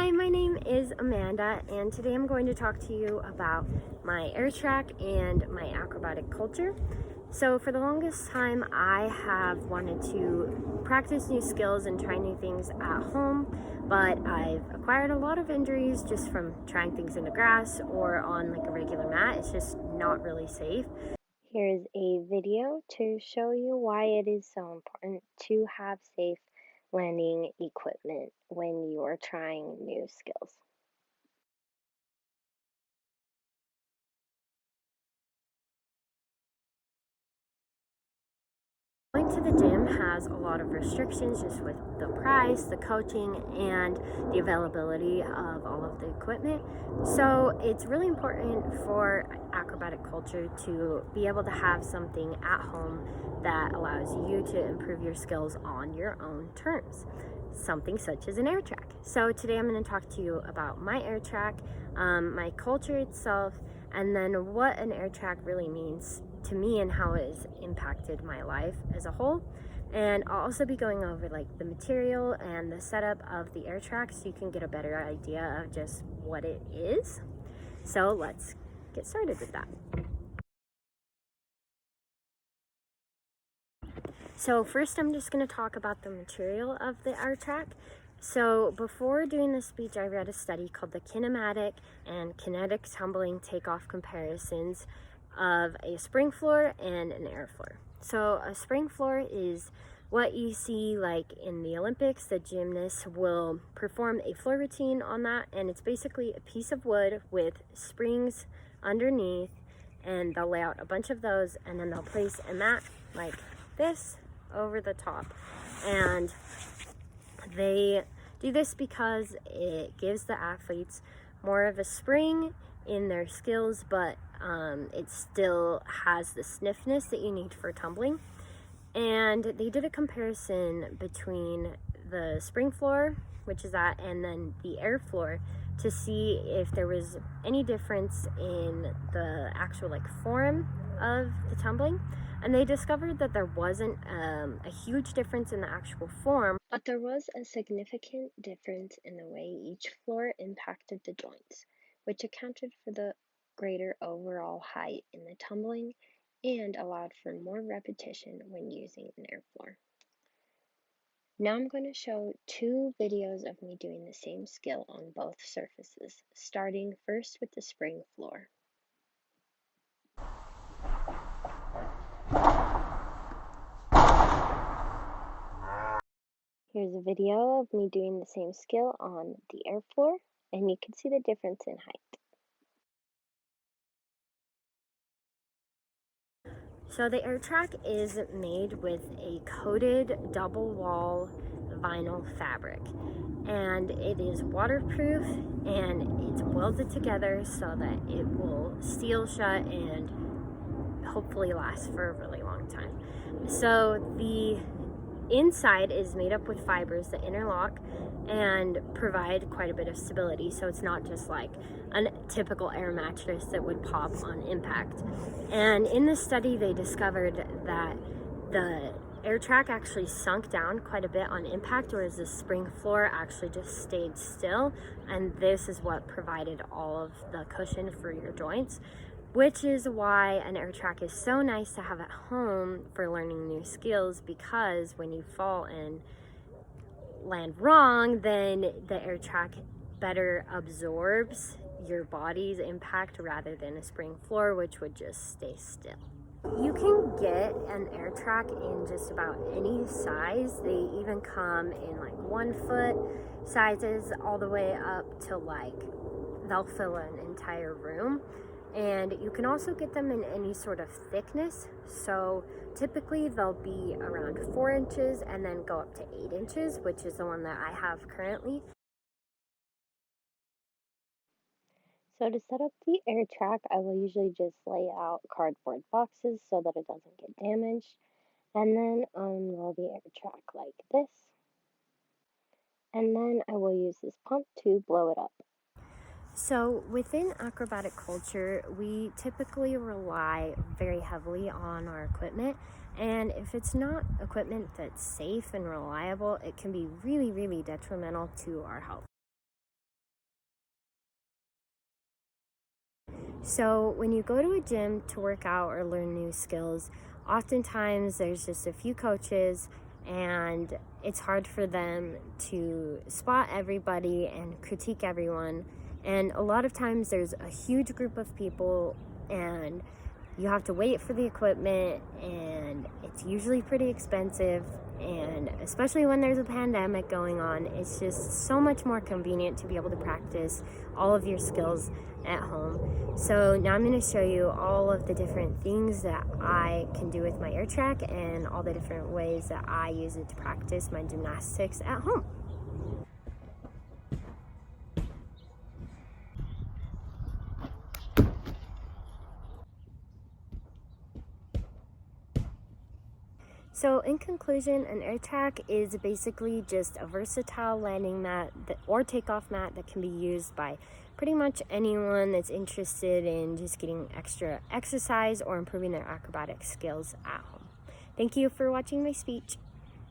Hi, my name is Amanda, and today I'm going to talk to you about my air track and my acrobatic culture. So for the longest time, I have wanted to practice new skills and try new things at home, but I've acquired a lot of injuries just from trying things in the grass or on like a regular mat. It's just not really safe. Here's a video to show you why it is so important to have safe landing equipment when you are trying new skills. Going to the gym has a lot of restrictions just with the price, the coaching, and the availability of all of the equipment. So it's really important for acrobatic culture to be able to have something at home that allows you to improve your skills on your own terms. Something such as an air track. So today I'm going to talk to you about my air track, my culture itself, and then what an air track really means to me and how it has impacted my life as a whole. And I'll also be going over like the material and the setup of the air track so you can get a better idea of just what it is. So let's get started with that. So first I'm just going to talk about the material of the air track. So before doing this speech, I read a study called the Kinematic and Kinetic Tumbling Takeoff Comparisons of a spring floor and an air floor. So a spring floor is what you see like in the Olympics. The gymnasts will perform a floor routine on that, and it's basically a piece of wood with springs underneath, and they'll lay out a bunch of those, and then they'll place a mat like this over the top. And they do this because it gives the athletes more of a spring in their skills, but it still has the stiffness that you need for tumbling. And they did a comparison between the spring floor, which is that, and then the air floor to see if there was any difference in the actual like form of the tumbling. And they discovered that there wasn't a huge difference in the actual form, but there was a significant difference in the way each floor impacted the joints, which accounted for the greater overall height in the tumbling and allowed for more repetition when using an air floor. Now I'm going to show two videos of me doing the same skill on both surfaces, starting first with the spring floor. Here's a video of me doing the same skill on the air floor, and you can see the difference in height. So the air track is made with a coated double wall vinyl fabric, and it is waterproof and it's welded together so that it will seal shut and hopefully last for a really long time. So the inside is made up with fibers that interlock and provide quite a bit of stability, so it's not just like a typical air mattress that would pop on impact. And in this study they discovered that the air track actually sunk down quite a bit on impact, whereas the spring floor actually just stayed still, and this is what provided all of the cushion for your joints, which is why an air track is so nice to have at home for learning new skills, because when you fall and land wrong, then the air track better absorbs your body's impact rather than a spring floor, which would just stay still. You can get an air track in just about any size. They even come in like 1 foot sizes all the way up to like they'll fill an entire room. And you can also get them in any sort of thickness. So typically they'll be around 4 inches and then go up to 8 inches, which is the one that I have currently. So to set up the air track, I will usually just lay out cardboard boxes so that it doesn't get damaged, and then unroll the air track like this. And then I will use this pump to blow it up. So within acrobatic culture, we typically rely very heavily on our equipment, and if it's not equipment that's safe and reliable, it can be really, really detrimental to our health. So when you go to a gym to work out or learn new skills, oftentimes there's just a few coaches and it's hard for them to spot everybody and critique everyone. And a lot of times there's a huge group of people and you have to wait for the equipment, and it's usually pretty expensive, and especially when there's a pandemic going on, it's just so much more convenient to be able to practice all of your skills at home. So now I'm going to show you all of the different things that I can do with my AirTrack and all the different ways that I use it to practice my gymnastics at home. So in conclusion, an AirTrack is basically just a versatile landing mat or takeoff mat that can be used by pretty much anyone that's interested in just getting extra exercise or improving their acrobatic skills at home. Thank you for watching my speech.